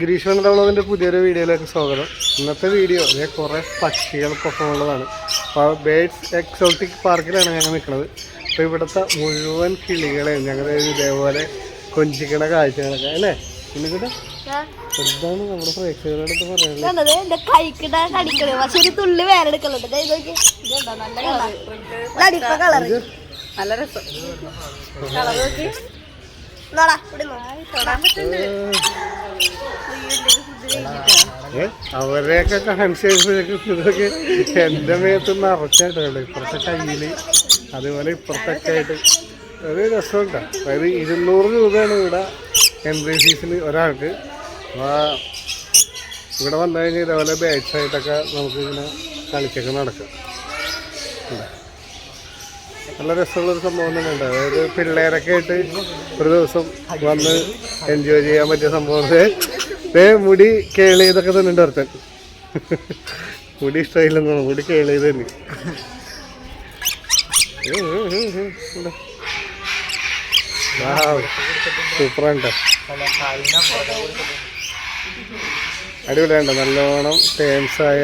ഗ്രീഷ്മ വ്ളോഗിൻ്റെ പുതിയൊരു വീഡിയോയിലേക്ക് സ്വാഗതം. ഇന്നത്തെ വീഡിയോ കുറേ പക്ഷികൾക്കൊപ്പം ഉള്ളതാണ്. അപ്പോൾ ബേഡ്സ് എക്സോട്ടിക് പാർക്കിലാണ് ഞങ്ങൾ നിൽക്കുന്നത്. അപ്പോൾ ഇവിടുത്തെ മുഴുവൻ കിളികളെയും ഞങ്ങൾ ഇതേപോലെ കൊഞ്ചിക്കണ കാഴ്ചകളൊക്കെ അല്ലേ ഇന്നിട്ട് എന്താണ് നമ്മുടെ പ്രേക്ഷകരോടൊക്കെ പറയുന്നത്. അവരെയൊക്കെ കാണിച്ചു ഇതൊക്കെ എൻ്റെ മേത്ത് നിറച്ചായിട്ടുണ്ട്. ഇപ്പുറത്തെ കയ്യിൽ അതുപോലെ ഇപ്പുറത്തൊക്കെ ആയിട്ട് ഒരു രസമുണ്ട്. അതായത് 200 രൂപയാണ് ഇവിടെ എൻട്രി ഫീസിന് ഒരാൾക്ക്. ഇവിടെ വന്നു കഴിഞ്ഞാൽ ഇതേപോലെ ബാറ്റ്സ് ആയിട്ടൊക്കെ നമുക്കിങ്ങനെ കളിച്ചൊക്കെ നടക്കും. നല്ല രസമുള്ളൊരു സംഭവം തന്നെ ഉണ്ട്. അതായത് പിള്ളേരൊക്കെ ആയിട്ട് ഒരു ദിവസം വന്ന് എൻജോയ് ചെയ്യാൻ പറ്റിയ സംഭവം. മുടി കേളി ഇതൊക്കെ തന്നെ ഉണ്ട്. ഒരുത്തൻ മുടി ഇഷ്ടമായില്ലെന്നോ, മുടി കേളി തന്നെ. സൂപ്പറാണ്, അടിപൊളിയുണ്ട്. നല്ലോണം ഫേമസായ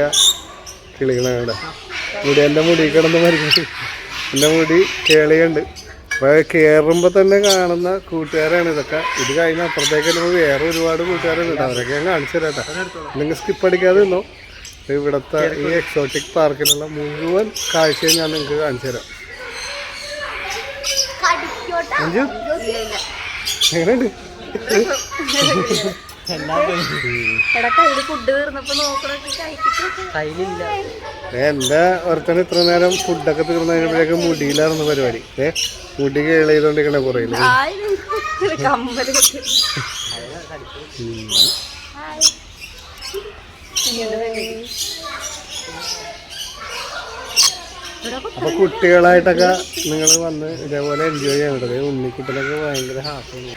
കിളികളാണ്. മുടി എൻ്റെ മുടി കിടന്ന് മരിക്കുന്നത്. എൻ്റെ മുടി കേളിയുണ്ട്. അപ്പോൾ കയറുമ്പോൾ തന്നെ കാണുന്ന കൂട്ടുകാരാണ് ഇതൊക്കെ. ഇത് കഴിഞ്ഞ് അപ്പുറത്തേക്ക് വരുമ്പോൾ വേറെ ഒരുപാട് കൂട്ടുകാരുണ്ട്. അവരൊക്കെ ഞാൻ കാണിച്ചു തരാം കേട്ടോ. നിങ്ങൾ സ്കിപ്പ് അടിക്കാതെ നിന്നോ. ഇവിടുത്തെ ഈ എക്സോട്ടിക് പാർക്കിലുള്ള മുഴുവൻ കാഴ്ചയും ഞാൻ നിങ്ങൾക്ക് കാണിച്ചു തരാം. എങ്ങനെയുണ്ട്? എൻ്റെ ഒരുത്തന് ഇത്ര നേരം ഫുഡൊക്കെ തീർന്നു കഴിഞ്ഞപ്പോഴേക്ക് മുടിയിലായിരുന്നു പരിപാടി. മുടി കേള ചെയ്തോണ്ടിരിക്കണ കുറയില്ല. അപ്പൊ കുട്ടികളായിട്ടൊക്കെ നിങ്ങൾ വന്ന് ഇതേപോലെ എൻജോയ് ചെയ്യാൻ പറ്റത്. ഉണ്ണിക്കുട്ടനൊക്കെ ഭയങ്കര ഹാപ്പിയാണ്.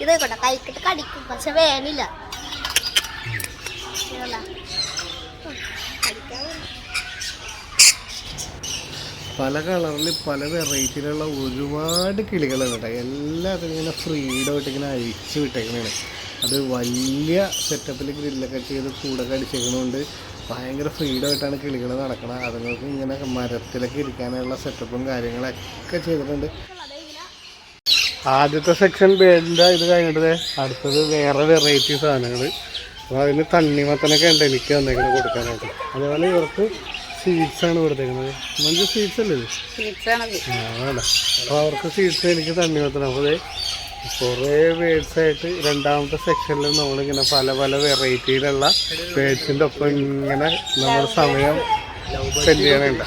ഇതേക്കോട്ടെ കൈക്കിട്ട് കടിക്കും, പക്ഷെ വേനില്ല. പല കളറിൽ പല വെറൈറ്റിയിലുള്ള ഒരുപാട് കിളികളുണ്ട് കേട്ടോ. എല്ലാത്തിനും ഇങ്ങനെ ഫ്രീഡമായിട്ട് ഇങ്ങനെ അഴിച്ചു വിട്ടേക്കണേ. അത് വലിയ സെറ്റപ്പിൽ ഗ്രില്ലൊക്കെ ചെയ്ത് കൂടൊക്കെ അടിച്ചേക്കണോണ്ട് ഭയങ്കര ഫ്രീഡമായിട്ടാണ് കിളികൾ നടക്കണം. അതുങ്ങൾക്ക് ഇങ്ങനെ മരത്തിലൊക്കെ ഇരിക്കാനുള്ള സെറ്റപ്പും കാര്യങ്ങളൊക്കെ ചെയ്തിട്ടുണ്ട്. ആദ്യത്തെ സെക്ഷൻ ബേഡിൻ്റെ ഇത് കഴിഞ്ഞിട്ട് അടുത്തത് വേറെ വെറൈറ്റി സാധനങ്ങൾ. അപ്പോൾ അതിന് തണ്ണിമത്തനൊക്കെ ഉണ്ട് എനിക്ക് വന്നേക്കുന്നത് കൊടുക്കാനായിട്ട്. അതേപോലെ ഇവർക്ക് സ്വീറ്റ്സാണ് കൊടുത്തേക്കുന്നത്. മഞ്ച് സ്വീറ്റ്സ് അല്ലേ ഇത്? വേണ്ട. അപ്പോൾ അവർക്ക് സ്വീറ്റ്സ്, എനിക്ക് തണ്ണിമത്തനം. അപ്പോൾ കുറേ ബേഡ്സായിട്ട് രണ്ടാമത്തെ സെക്ഷനിൽ നമ്മളിങ്ങനെ പല പല വെറൈറ്റിയിലുള്ള ബേഡ്സിൻ്റെ ഒപ്പം ഇങ്ങനെ നമ്മൾ സമയം സ്പെൻഡ് ചെയ്യണുണ്ട്.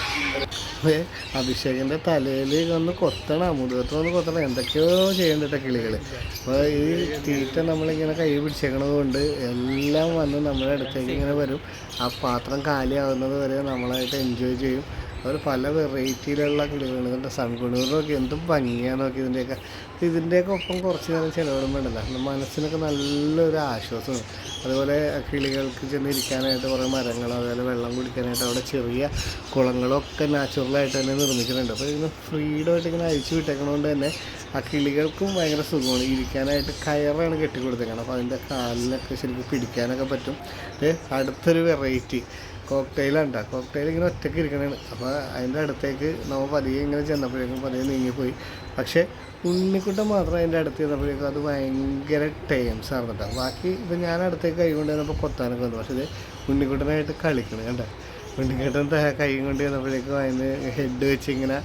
അഭിഷേകിൻ്റെ തലയിൽ വന്ന് കൊത്തണം, മുതുകത്ത് വന്ന് കൊത്തണം, എന്തൊക്കെയോ ചെയ്യണ്ടിട്ട കിളികൾ. അപ്പോൾ ഈ തീറ്റ നമ്മളിങ്ങനെ കൈ പിടിച്ചേക്കണത് കൊണ്ട് എല്ലാം വന്ന് നമ്മുടെ അടുത്തേക്ക് ഇങ്ങനെ വരും. ആ പാത്രം കാലിയാവുന്നത് വരെ നമ്മളായിട്ട് എൻജോയ് ചെയ്യും. അവർ പല വെറൈറ്റിയിലുള്ള കിളികളുണ്ട്. സൺകുണൂറിനൊക്കെ എന്തും ഭംഗിയാണ് നോക്കി. ഇതിൻ്റെയൊക്കെ ഒപ്പം കുറച്ച് നേരം ചിലവിടുമ്പോണ്ടല്ലോ മനസ്സിനൊക്കെ നല്ലൊരു ആശ്വാസമാണ്. അതുപോലെ കിളികൾക്ക് ചെന്നിരിക്കാനായിട്ട് കുറേ മരങ്ങളും അതുപോലെ വെള്ളം കുടിക്കാനായിട്ട് അവിടെ ചെറിയ കുളങ്ങളൊക്കെ നാച്ചുറലായിട്ട് തന്നെ നിർമ്മിച്ചിട്ടുണ്ട്. അപ്പോൾ ഇതിന് ഫ്രീഡമായിട്ട് ഇങ്ങനെ അഴിച്ചു വിട്ടേക്കണതുകൊണ്ട് തന്നെ ആ കിളികൾക്കും ഭയങ്കര സുഖമാണ്. ഇരിക്കാനായിട്ട് കയറാണ് കെട്ടിക്കൊടുത്തേക്കണം. അപ്പോൾ അതിൻ്റെ കാലിനൊക്കെ ശരിക്കും പിടിക്കാനൊക്കെ പറ്റും. അടുത്തൊരു വെറൈറ്റി കോക്ടെയിലുണ്ട്. കോക്ടെയിൽ ഇങ്ങനെ ഒറ്റയ്ക്ക് ഇരിക്കണതാണ്. അപ്പോൾ അതിൻ്റെ അടുത്തേക്ക് നമ്മൾ പതിയെ ഇങ്ങനെ ചെന്നപ്പോഴേക്കും പതിയെ നീങ്ങിപ്പോയി. പക്ഷേ ഉണ്ണിക്കുട്ടൻ മാത്രം അതിൻ്റെ അടുത്ത് ചെന്നപ്പോഴേക്കും അത് ഭയങ്കര ടൈംസ് ആണ് കേട്ടോ. ബാക്കി ഇപ്പം ഞാൻ അടുത്തേക്ക് കൈ കൊണ്ട് ചെന്നപ്പോൾ കൊത്താനൊക്കെ വന്നു. പക്ഷേ ഇത് ഉണ്ണിക്കുട്ടനായിട്ട് കളിക്കണം കണ്ടോ. ഉണ്ണിക്കുട്ടൻ കൈ കൊണ്ട് ചെന്നപ്പോഴേക്കും അതിന് ഹെഡ് വെച്ച് ഇങ്ങനെ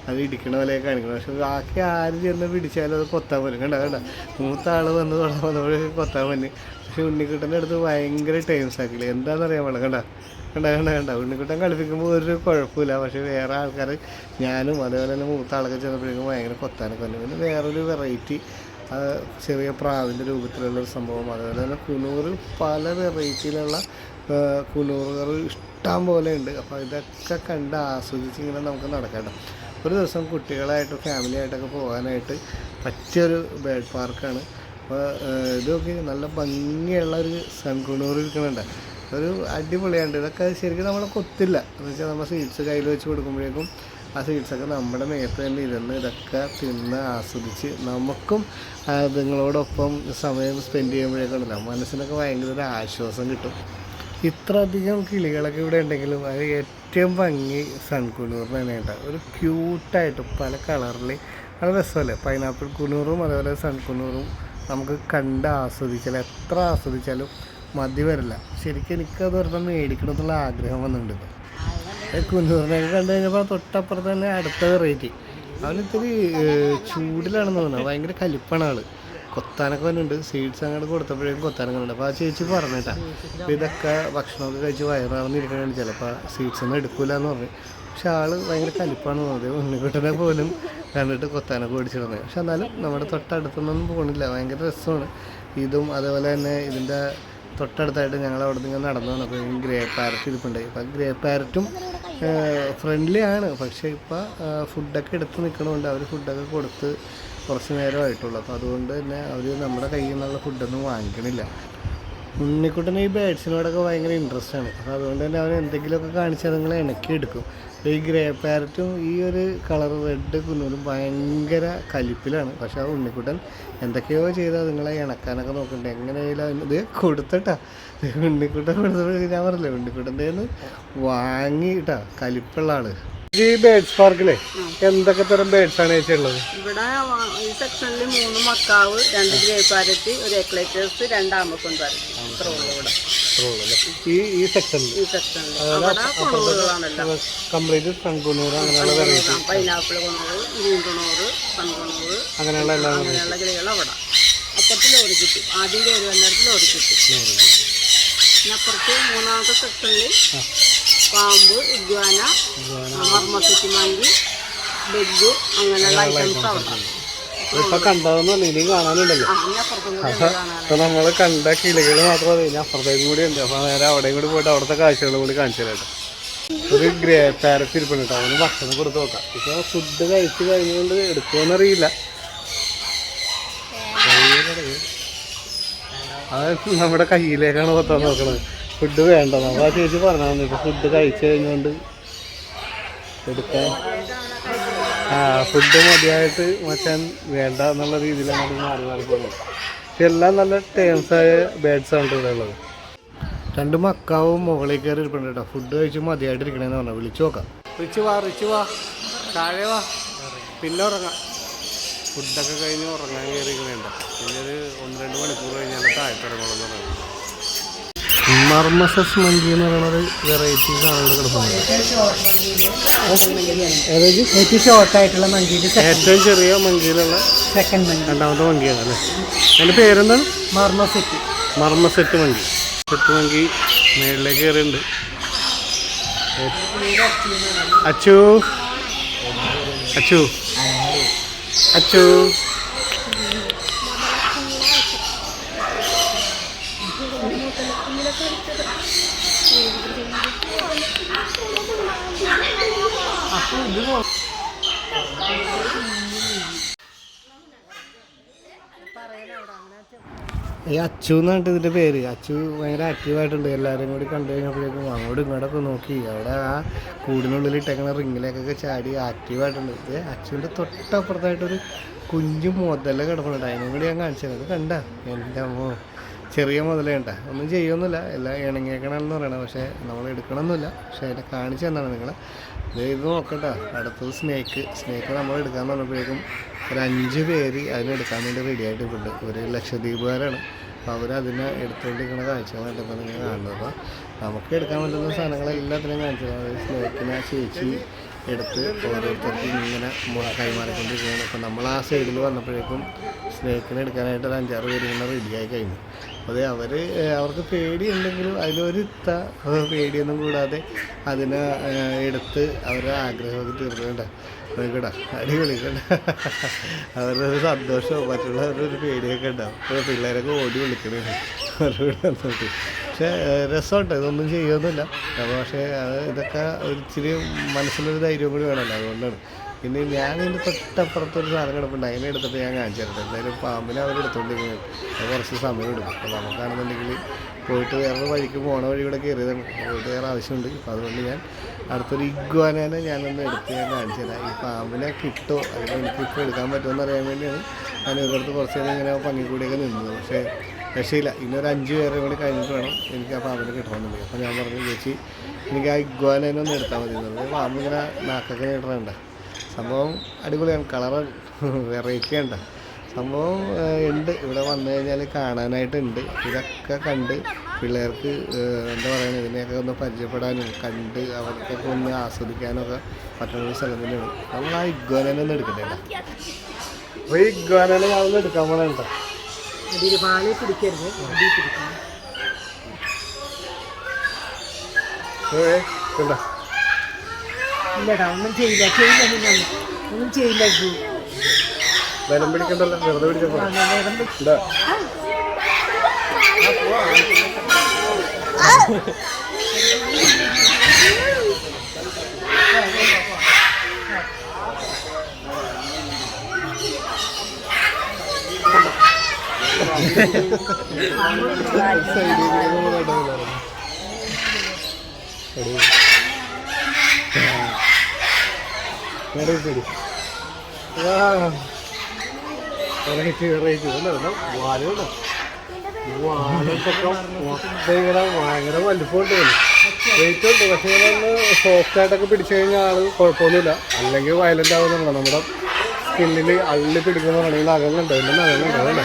അത് ഇടിക്കണ പോലെയൊക്കെ കാണിക്കണം. പക്ഷെ ബാക്കി ആര് ചെന്ന് പിടിച്ചാലും അത് കൊത്താൻ പറ്റും. കണ്ട മൂത്ത ആൾ വന്ന് വന്നപ്പോഴേക്കും കൊത്താൻ പറ്റും. പക്ഷെ ഉണ്ണിക്കുട്ടൻ്റെ അടുത്ത് ഭയങ്കര ടൈംസ് ആക്കില്ല. എന്താണെന്നറിയാൻ പാടില്ല. കണ്ട ഉണ്ണിക്കുട്ടൻ കളിപ്പിക്കുമ്പോൾ ഒരു കുഴപ്പമില്ല. പക്ഷേ വേറെ ആൾക്കാർ, ഞാനും അതേപോലെ തന്നെ മൂത്ത ആളൊക്കെ ചെന്നപ്പോഴേക്കും ഭയങ്കര കൊത്താനൊക്കെ വന്നു. പിന്നെ വേറൊരു വെറൈറ്റി ചെറിയ പ്രാവിൻ്റെ രൂപത്തിലുള്ളൊരു സംഭവം. അതുപോലെ തന്നെ കുനൂറ് പല വെറൈറ്റിയിലുള്ള കുനൂറുകൾ ഇഷ്ടം പോലെ ഉണ്ട്. അപ്പോൾ ഇതൊക്കെ കണ്ട് ആസ്വദിച്ച് ഇങ്ങനെ നമുക്ക് നടക്കാം. ഒരു ദിവസം കുട്ടികളായിട്ട് ഫാമിലി ആയിട്ടൊക്കെ പോകാനായിട്ട് പറ്റിയൊരു ബേഡ് പാർക്കാണ്. അപ്പോൾ ഇതൊക്കെ നല്ല ഭംഗിയുള്ള ഒരു സൺകുണൂർ ഇരിക്കുന്നുണ്ട്. ഒരു അടിപൊളിയാണ്. ഇതൊക്കെ ശരിക്കും നമ്മളെ കൊത്തില്ല എന്ന് വെച്ചാൽ നമ്മൾ സ്വീറ്റ്സ് കയ്യിൽ വെച്ച് കൊടുക്കുമ്പോഴേക്കും ആ സീഡ്സൊക്കെ നമ്മുടെ മേത്ത് തന്നെ ഇരുന്ന് ഇതൊക്കെ തിന്ന് ആസ്വദിച്ച് നമുക്കും അതുങ്ങളോടൊപ്പം സമയം സ്പെൻഡ് ചെയ്യുമ്പോഴേക്കുണ്ടല്ലോ മനസ്സിനൊക്കെ ഭയങ്കര ഒരു ആശ്വാസം കിട്ടും. ഇത്രയധികം കിളികളൊക്കെ ഇവിടെ ഉണ്ടെങ്കിലും അത് ഏറ്റവും ഭംഗി സൺകുനൂറിന് തന്നെയുണ്ട്. ഒരു ക്യൂട്ടായിട്ട് പല കളറിൽ അത് രസമല്ലേ. പൈനാപ്പിൾ കുനൂറും അതേപോലെ സൺകുനൂറും നമുക്ക് കണ്ട് ആസ്വദിച്ചാൽ എത്ര ആസ്വദിച്ചാലും മതി വരില്ല. ശരിക്കും എനിക്കത് ഒരെണ്ണം മേടിക്കണം എന്നുള്ള ആഗ്രഹം വന്നിട്ടുണ്ട്. കുനൂറിനെയൊക്കെ കണ്ടു കഴിഞ്ഞപ്പോൾ തൊട്ടപ്പുറത്ത് തന്നെ അടുത്ത വെറൈറ്റി. അവനിത്തിരി ചൂടിലാണെന്ന് തോന്നുന്നത്, ഭയങ്കര കലിപ്പാണ് ആൾ. കൊത്താനൊക്കെ വന്നിട്ടുണ്ട്. സീഡ്സ് അങ്ങോട്ട് കൊടുത്തപ്പോഴേക്കും കൊത്താനൊക്കെ ഉണ്ട്. അപ്പോൾ ആ ചേച്ചി പറഞ്ഞിട്ടാ അപ്പോൾ ഇതൊക്കെ ഭക്ഷണമൊക്കെ കഴിച്ച് വയറാണെന്നിരിക്കണേ ചിലപ്പോൾ സീഡ്സ് ഒന്നും എടുക്കില്ല എന്ന് പറഞ്ഞു. പക്ഷെ ആൾ ഭയങ്കര കലിപ്പാണ് തോന്നുന്നത്. ഉണ്ണിക്കുട്ടനെ പോലും കണ്ടിട്ട് കൊത്താനൊക്കെ ഓടിച്ചിടുന്നത്. പക്ഷെ എന്നാലും നമ്മുടെ തൊട്ടടുത്തൊന്നും പോകണില്ല. ഭയങ്കര രസമാണ് ഇതും. അതേപോലെ തന്നെ ഇതിൻ്റെ തൊട്ടടുത്തായിട്ട് ഞങ്ങൾ അവിടെ നിന്ന് നടന്നു വന്നപ്പോൾ ഗ്രേ പാരറ്റ് ഇരിപ്പുണ്ടായി. അപ്പോൾ ഗ്രേ പാരറ്റും ഫ്രണ്ട്ലി ആണ്. പക്ഷേ ഇപ്പോൾ ഫുഡൊക്കെ എടുത്ത് നിൽക്കണമുണ്ട്. അവർ ഫുഡൊക്കെ കൊടുത്ത് കുറച്ച് നേരമായിട്ടുള്ളൂ. അപ്പോൾ അതുകൊണ്ട് തന്നെ അവർ നമ്മുടെ കയ്യിൽ നിന്നുള്ള ഫുഡൊന്നും വാങ്ങിക്കണില്ല. ഉണ്ണിക്കുട്ടന് ഈ ബേഡ്സിനോടൊക്കെ ഭയങ്കര ഇൻട്രസ്റ്റ് ആണ്. അപ്പോൾ അതുകൊണ്ട് തന്നെ അവൻ എന്തെങ്കിലുമൊക്കെ കാണിച്ചാൽ നിങ്ങൾ ഇണക്കി എടുക്കും. ഈ ഗ്രേ പാരറ്റും ഈ ഒരു കളർ റെഡ് കുന്നൂരും ഭയങ്കര കലിപ്പിലാണ്. പക്ഷെ ആ ഉണ്ണിക്കുട്ടൻ എന്തൊക്കെയോ ചെയ്താൽ നിങ്ങളെ ഇണക്കാനൊക്കെ നോക്കണ്ടേ. എങ്ങനെയായാലും ഇത് കൊടുത്തിട്ടാ ഉണ്ണിക്കുട്ടൻ കൊടുത്തപ്പോഴേക്കും ഞാൻ പറഞ്ഞില്ലേ ഉണ്ണിക്കുട്ടൻ്റെ വാങ്ങിയിട്ടാ കലിപ്പുള്ള ആള്. ഈ ബേഡ്സ് പാർക്കിലെ എന്തൊക്കെ തരം ബേഡ്സ് ആണ് ചേച്ചി ഉള്ളത്? ഇവിടെ ഈ സെക്ഷനിൽ 3 മക്കാവ്, 2 ഗ്രേ പാരറ്റ്, ഒരു എക്ലേറ്റേഴ്സ്, 2 ആമസോൺ പാരറ്റ്. ഇത്ര ഉള്ളു ഇവിടെ ഈ സെക്ഷനിൽ. കംപ്ലീറ്റ് സൺകുനൂർ അങ്ങനെയുള്ള വെറൈറ്റി, പൈനാപ്പിൾ കുണൂറ്, ഗ്രീൻ കുണൂറ്, സൺകുണൂറ്, അങ്ങനെയുള്ള കിളികൾ അവിടെ അപ്പുറത്ത് ലോറി കിട്ടും. ആദ്യം കയറി വന്നിടത്ത് ലോറി കിട്ടും. പിന്നെ അപ്പുറത്ത് 3ാമത്തെ സെക്ഷനിൽ പാമ്പ്, ഇഗ്വാന, മർമ്മസിറ്റി മാങ്കി, ബെഗ്, അങ്ങനെയുള്ള ഐറ്റംസ് അവിടെ. ഇപ്പൊ കണ്ടതൊന്നുമല്ല, ഇനിയും കാണാനുണ്ടല്ലോ. അപ്പൊ നമ്മള് കണ്ട കിളികൾ മാത്രമല്ല, ഇനി അപ്പുറത്തേക്കും കൂടി ഉണ്ട്. അപ്പൊ നേരെ അവിടെയും കൂടി പോയിട്ട് അവിടുത്തെ കാഴ്ചകളും കൂടി കാണിച്ചു തരാം. ഒരു ഗ്രേ പാരറ്റ് ഇരിപ്പുണ്ട് കേട്ടോ. അവന് ഭക്ഷണം കൊടുത്ത് നോക്കാം. ഇപ്പൊ ഫുഡ് കഴിച്ച് കഴിഞ്ഞുകൊണ്ട് എടുക്കുമെന്നറിയില്ല. അത് നമ്മുടെ കയ്യിലേക്കാണ് കൊത്താൻ നോക്കണത്. ഫുഡ് വേണ്ട, നമ്മൾ ആ ചേച്ചി പറഞ്ഞാൽ ഇപ്പൊ ഫുഡ് കഴിച്ചു കഴിഞ്ഞുകൊണ്ട് എടുക്കാൻ. ഫുഡ് മതിയായിട്ട് മച്ചാൻ വേണ്ട എന്നുള്ള രീതിയിലാണ് മാറി മാറി പോകുന്നത്. പക്ഷെ എല്ലാം നല്ല ടേംസായ ബേഡ്സാണ് ഇവിടെ ഉള്ളത്. 2 മക്കാവും മുകളിൽ കയറി ഇരിപ്പുണ്ട് കേട്ടോ. ഫുഡ് കഴിച്ച് മതിയായിട്ട് ഇരിക്കണേന്ന് പറഞ്ഞാൽ വിളിച്ചു നോക്കാം. റിച്ച് വാ താഴെ വാ, പിന്നെ ഉറങ്ങാം. ഫുഡൊക്കെ കഴിഞ്ഞ് ഉറങ്ങാൻ കയറിയിരിക്കണേണ്ട. പിന്നെ ഒരു 1-2 മണിക്കൂർ കഴിഞ്ഞാൽ താഴത്തിറങ്ങണമെന്ന് പറയുന്നത്. മർമസസ് മങ്കി എന്ന് പറയുന്നൊരു വെറൈറ്റി സാധനം കിടക്കുന്നത്. ഏറ്റവും ഷോർട്ടായിട്ടുള്ള മങ്കി, ഏറ്റവും ചെറിയ മങ്കിയിലുള്ള സെക്കൻഡ് മങ്കി, 2ാമത്തെ മങ്കിയാണ് അല്ലേ? അതിൻ്റെ പേരെന്താണ്? മർമസെറ്റ് മങ്കി. സെറ്റ് മങ്കി മേളിലേക്ക് കയറിയുണ്ട്. അച്ചു അച്ചു അച്ചു ഈ അച്ചു എന്നാണ് ഇതിൻ്റെ പേര്. അച്ചു ഭയങ്കര ആക്റ്റീവായിട്ടുണ്ട്. എല്ലാവരും കൂടി കണ്ടു കഴിഞ്ഞപ്പോഴേക്കും അങ്ങോട്ടും ഇങ്ങോട്ടൊക്കെ നോക്കി അവിടെ ആ കൂടിനുള്ളിൽ ഇട്ടേക്കുന്ന റിങ്ങിലേക്കൊക്കെ ചാടി ആക്റ്റീവായിട്ടുണ്ട്. ഇത് അച്ചുവിൻ്റെ തൊട്ടപ്പുറത്തായിട്ടൊരു കുഞ്ഞു മുതല കിടപ്പുണ്ട്. അതിനും കൂടി ഞാൻ കാണിച്ചത്. അത് കണ്ട എൻ്റെ അമ്മ, ചെറിയ മുതലേണ്ട, ഒന്നും ചെയ്യൊന്നുമില്ല, എല്ലാം ഇണങ്ങിയേക്കണമെന്ന് പറയണം. പക്ഷേ നമ്മൾ എടുക്കണമെന്നില്ല. പക്ഷേ അതിനെ കാണിച്ചു തന്നാണ് നിങ്ങൾ. ഇത് നോക്കട്ടെ. അടുത്തത് സ്നേക്ക് നമ്മൾ എടുക്കാമെന്ന് പറഞ്ഞപ്പോഴേക്കും ഒരു 5 പേര് അതിനെടുക്കാൻ വേണ്ടി റെഡി ആയിട്ടുണ്ട്. ഒരു ലക്ഷദ്വീപുകാരാണ്. അപ്പോൾ അവരതിനെ എടുത്തുകൊണ്ടിരിക്കുന്ന കാഴ്ചകളായിട്ടപ്പോൾ നിങ്ങൾ കാണുന്നത്. അപ്പോൾ നമുക്ക് എടുക്കാൻ പറ്റുന്ന സാധനങ്ങളെല്ലാത്തിനും കാണിച്ചു. സ്നേക്കിനെ ചേച്ചി എടുത്ത് ഓരോരുത്തർക്കും ഇങ്ങനെ കൈമാറിക്കൊണ്ടിരിക്കുകയാണ്. അപ്പോൾ നമ്മൾ ആ സൈഡിൽ വന്നപ്പോഴേക്കും സ്നേക്കിനെ എടുക്കാനായിട്ട് ഒരു 5-6 പേര് ഇങ്ങനെ റെഡിയായി കഴിഞ്ഞു. അത് അവർക്ക് പേടിയുണ്ടെങ്കിലും അതിലൊരിത്ത പേടിയൊന്നും കൂടാതെ അതിനെ എടുത്ത് അവരുടെ ആഗ്രഹമൊക്കെ തീർന്നുകൊണ്ട് നോക്കടാ, അടിപൊളി കണ്ട. അവരുടെ ഒരു സന്തോഷവും മറ്റുള്ളവരുടെ ഒരു പേടിയൊക്കെ ഉണ്ടാവും. അപ്പോൾ പിള്ളേരൊക്കെ ഓടി വിളിക്കണേ അവരോട് വന്നിട്ട്. പക്ഷേ രസമുണ്ട്, ഇതൊന്നും ചെയ്യുമൊന്നുമില്ല. പക്ഷേ ഇതൊക്കെ ഒരിച്ചിരി മനസ്സിലൊരു ധൈര്യം കൂടി വേണമല്ലോ, അതുകൊണ്ടാണ്. പിന്നെ ഞാനിതിൻ്റെ തൊട്ടപ്പുറത്തൊരു സാധനം കിടപ്പുണ്ട്. അതിനെ എടുത്തിട്ട് ഞാൻ കാണിച്ചു തരട്ടെ. എന്തായാലും പാമ്പിനെ അവരെടുത്തോണ്ടിരിക്കുന്നത് അത് കുറച്ച് സമയം എടുക്കും. അപ്പോൾ നമുക്കാണെന്നുണ്ടെങ്കിൽ പോയിട്ട് വേറൊരു വഴിക്ക് പോണ വഴി കൂടെ കയറിയതാണ്. പോയിട്ട് വേറെ ആവശ്യമുണ്ട്. അപ്പോൾ അതുകൊണ്ട് ഞാൻ അടുത്തൊരു ഇഗ്വാനേനെ ഞാനൊന്ന് എടുത്ത് ഞാൻ കാണിച്ചു തരാം. ഈ പാമ്പിനെ കിട്ടുമോ അല്ലെങ്കിൽ എനിക്കിപ്പോൾ എടുക്കാൻ പറ്റുമോ എന്ന് അറിയാൻ വേണ്ടിയാണ് ഞാൻ ഇവരടുത്ത് കുറച്ച് നേരം ഇങ്ങനെ പണിക്കൂടിയൊക്കെ നിന്നത്. പക്ഷേ രക്ഷയില്ല. ഇന്നൊരു 5 പേരെ കൂടി കഴിഞ്ഞിട്ട് വേണം എനിക്ക് ആ പാമ്പിനെ കിട്ടണമെന്നുണ്ടെങ്കിൽ. അപ്പോൾ ഞാൻ പറഞ്ഞു ചേച്ചി എനിക്ക് ആ ഇഗ്വാനേനെ ഒന്ന് എടുത്താൽ മതി എന്നുള്ളത്. പാമ്പ് ഇങ്ങനെ നാക്കൊക്കെ നീട്ടണുണ്ട്. സംഭവം അടിപൊളിയാണ്. കളറ് വെറൈറ്റി ഉണ്ട് സംഭവം. ഉണ്ട് ഇവിടെ വന്നു കഴിഞ്ഞാൽ കാണാനായിട്ടുണ്ട്. ഇതൊക്കെ കണ്ട് പിള്ളേർക്ക് എന്താ പറയുക ഇതിനെയൊക്കെ ഒന്ന് പരിചയപ്പെടാനും കണ്ട് അവർക്കൊക്കെ ഒന്ന് ആസ്വദിക്കാനൊക്കെ പറ്റുന്ന സ്ഥലം തന്നെയാണ്. നമ്മൾ ആ ഇഗ്വാനേനെ ഒന്ന് എടുക്കണ്ടേ. അപ്പോൾ ഈ ഇഗ്വാനേനെ ഞാനൊന്ന് എടുക്കാൻ പോകണുണ്ടോ. പാല് പിടിക്കരുത്, ഇല്ലടാ ഒന്നും ചെയ്യില്ല, ഒന്നും ചെയ്യില്ല. ബലം പിടിക്കണ്ടല്ലോ, വെറുതെ പിടിച്ചോ. ഭയങ്കര വലുപ്പമുണ്ട്. വെയിറ്റ് ഉണ്ട്. പക്ഷേ ഇങ്ങനെ സോഫ്റ്റായിട്ടൊക്കെ പിടിച്ചു കഴിഞ്ഞാൽ ആൾ കുഴപ്പമൊന്നുമില്ല. അല്ലെങ്കിൽ വയലൻ്റ് ആവുന്നുണ്ടോ നമ്മുടെ സ്കിന്നിൽ അള്ളി പിടിക്കുന്നതാണെങ്കിൽ നഖങ്ങളുണ്ടോ എൻ്റെ നഖങ്ങളുണ്ടോ അതല്ലേ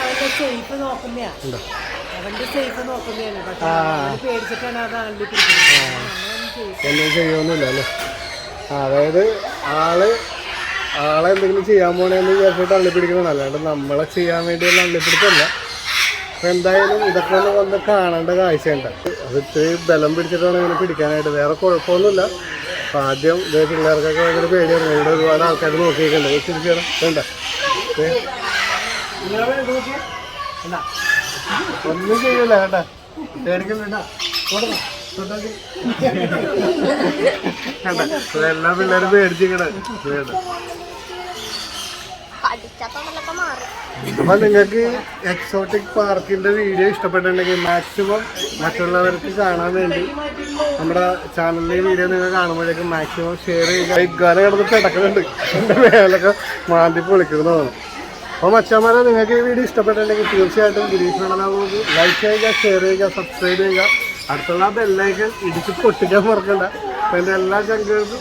ഒന്നും ചെയ്യുമൊന്നുമില്ല അല്ലേ. അതായത് ആളെ എന്തെങ്കിലും ചെയ്യാൻ പോണേന്ന് വിചാരിച്ചിട്ട് അള്ളിപ്പിടിക്കുന്നതാണ്, അല്ലാണ്ട് നമ്മളെ ചെയ്യാൻ വേണ്ടിയുള്ള അള്ളിപ്പിടിച്ചല്ല. അപ്പം എന്തായാലും ഇതൊക്കെ ഒന്ന് വന്ന് കാണേണ്ട കാഴ്ചയുണ്ട്. അത് ഇത്തിരി ബലം പിടിച്ചിട്ടാണ് ഇങ്ങനെ പിടിക്കാനായിട്ട്. വേറെ കുഴപ്പമൊന്നുമില്ല. അപ്പം ആദ്യം ഇതേ പിള്ളേർക്കൊക്കെ ഭയങ്കര പേടിയാണ്. ഇവിടെ ഒരുപാട് ആൾക്കാർ നോക്കിയിട്ടുണ്ട്. തിരിച്ചാണ് വേണ്ട ഒന്നും ചെയ്യൂല കേട്ടാ. പേടിക്കുന്നുണ്ട എല്ലാ പിള്ളേരും പേടിച്ചിക്കണ. അപ്പൊ നിങ്ങൾക്ക് എക്സോട്ടിക് പാർക്കിന്റെ വീഡിയോ ഇഷ്ടപ്പെട്ടിട്ടുണ്ടെങ്കിൽ മാക്സിമം മറ്റുള്ളവർക്ക് കാണാൻ വേണ്ടി നമ്മുടെ ചാനലിലെ വീഡിയോ നിങ്ങൾ കാണുമ്പോഴേക്കും മാക്സിമം ഷെയർ ചെയ്യുക. ഇഗ്വാന കിടന്ന് കിടക്കുന്നുണ്ട്, എൻ്റെ മേലൊക്കെ മാന്തി പൊളിക്കുന്നതാണ്. അപ്പോൾ മച്ചാമാരെ നിങ്ങൾക്ക് ഈ വീഡിയോ ഇഷ്ടപ്പെട്ടിട്ടുണ്ടെങ്കിൽ തീർച്ചയായിട്ടും ഗിരീഷ് വേണനാവുക ലൈക്ക് ചെയ്യുക, ഷെയർ ചെയ്യുക, സബ്സ്ക്രൈബ് ചെയ്യുക. അടുത്തുള്ള ബെല്ലൈക്കൺ ഇടിച്ച് പൊട്ടിക്കാൻ മറക്കണ്ട. അപ്പോൾ എൻ്റെ എല്ലാ ചങ്കുകൾക്കും